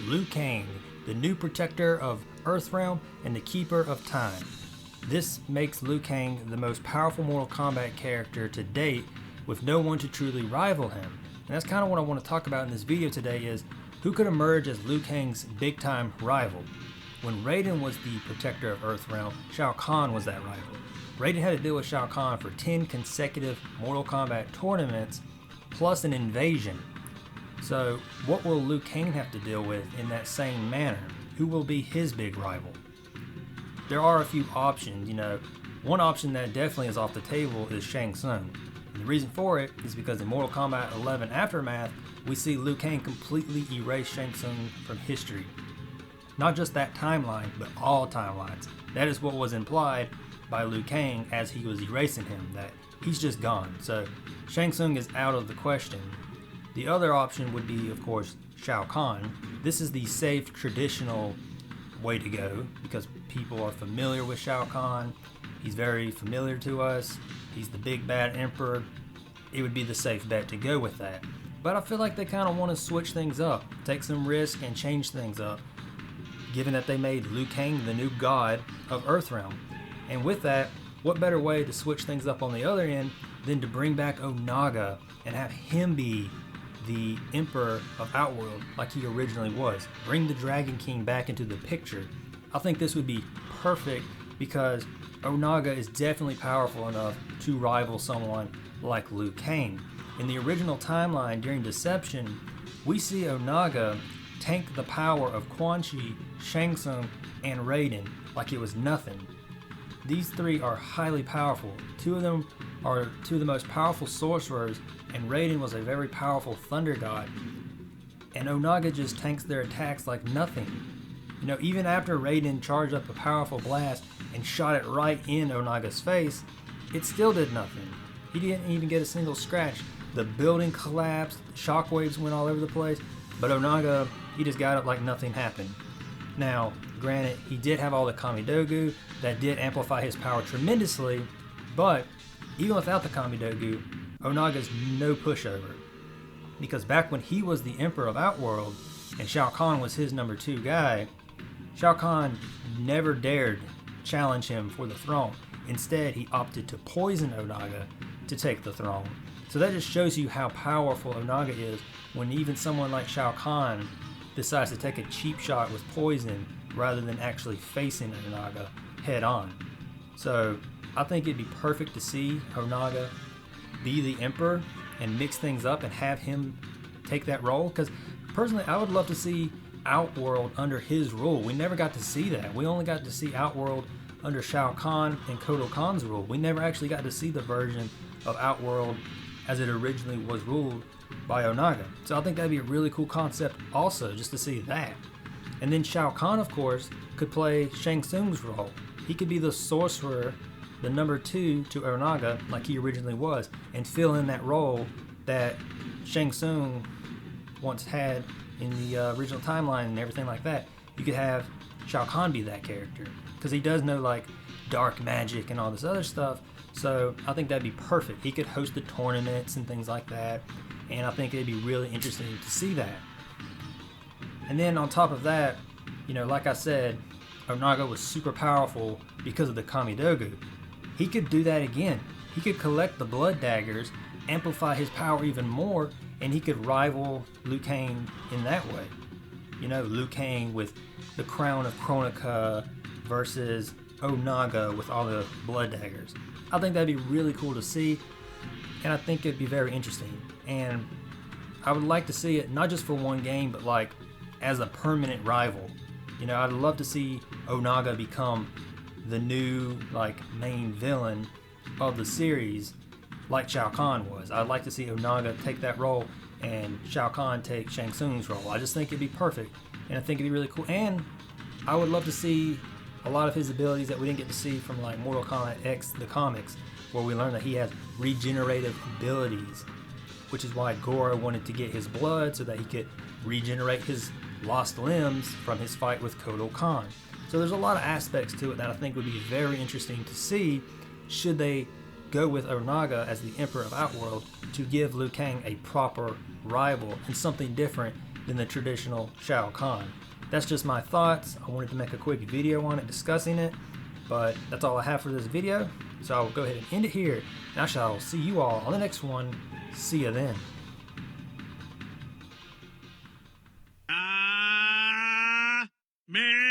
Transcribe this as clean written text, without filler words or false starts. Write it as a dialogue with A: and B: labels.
A: Liu Kang, the new protector of Earthrealm and the keeper of time. This makes Liu Kang the most powerful Mortal Kombat character to date, with no one to truly rival him. And that's kind of what I want to talk about in this video today, is who could emerge as Liu Kang's big time rival. When Raiden was the protector of Earthrealm, Shao Kahn was that rival. Raiden had to deal with Shao Kahn for 10 consecutive Mortal Kombat tournaments, plus an invasion. So what will Liu Kang have to deal with in that same manner? Who will be his big rival? There are a few options, One option that definitely is off the table is Shang Tsung. And the reason for it is because in Mortal Kombat 11 Aftermath, we see Liu Kang completely erase Shang Tsung from history. Not just that timeline, but all timelines. That is what was implied by Liu Kang as he was erasing him, that he's just gone. So Shang Tsung is out of the question. The other option would be, of course, Shao Kahn. This is the safe, traditional way to go because people are familiar with Shao Kahn. He's very familiar to us. He's the big bad emperor. It would be the safe bet to go with that. But I feel like they kind of want to switch things up, take some risk and change things up, given that they made Liu Kang the new god of Earthrealm. And with that, what better way to switch things up on the other end than to bring back Onaga and have him be the Emperor of Outworld like he originally was. Bring the Dragon King back into the picture. I think this would be perfect because Onaga is definitely powerful enough to rival someone like Liu Kang. In the original timeline during Deception, we see Onaga tank the power of Quan Chi, Shang Tsung, and Raiden like it was nothing. These three are highly powerful. Two of them are two of the most powerful sorcerers, and Raiden was a very powerful thunder god. And Onaga just tanks their attacks like nothing. Even after Raiden charged up a powerful blast and shot it right in Onaga's face, it still did nothing. He didn't even get a single scratch. The building collapsed, shockwaves went all over the place, but Onaga, he just got up like nothing happened. Now, granted, he did have all the Kamidogu that did amplify his power tremendously, but even without the Kamidogu, Onaga's no pushover. Because back when he was the Emperor of Outworld and Shao Kahn was his number 2 guy, Shao Kahn never dared challenge him for the throne. Instead, he opted to poison Onaga to take the throne. So that just shows you how powerful Onaga is when even someone like Shao Kahn decides to take a cheap shot with poison rather than actually facing Onaga head on. So I think it'd be perfect to see Onaga be the Emperor and mix things up and have him take that role, because personally I would love to see Outworld under his rule. We never got to see that. We only got to see Outworld under Shao Kahn and Kotal Khan's rule. We never actually got to see the version of Outworld as it originally was ruled by Onaga. So I think that'd be a really cool concept also, just to see that. And then Shao Kahn, of course, could play Shang Tsung's role. He could be the sorcerer, the number 2 to Onaga like he originally was, and fill in that role that Shang Tsung once had in the original timeline and everything like that. You could have Shao Kahn be that character because he does know like dark magic and all this other stuff. So I think that'd be perfect. He could host the tournaments and things like that, and I think it'd be really interesting to see that. And then on top of that, like I said, Onaga was super powerful because of the Kamidogu. He could do that again. He could collect the blood daggers, amplify his power even more, and he could rival Liu Kang in that way. Liu Kang with the crown of Kronika versus Onaga with all the blood daggers. I think that'd be really cool to see, and I think it'd be very interesting. And I would like to see it not just for one game, but like as a permanent rival. I'd love to see Onaga become the new main villain of the series like Shao Kahn was. I'd like to see Onaga take that role and Shao Kahn take Shang Tsung's role. I just think it'd be perfect, and I think it'd be really cool. And I would love to see a lot of his abilities that we didn't get to see from Mortal Kombat X, the comics, where we learned that he has regenerative abilities, which is why Goro wanted to get his blood so that he could regenerate his lost limbs from his fight with Kotal Khan. So there's a lot of aspects to it that I think would be very interesting to see should they go with Onaga as the Emperor of Outworld to give Liu Kang a proper rival and something different than the traditional Shao Kahn. That's just my thoughts. I wanted to make a quick video on it discussing it, but that's all I have for this video. So I will go ahead and end it here, and I shall see you all on the next one. See ya then.
B: Man.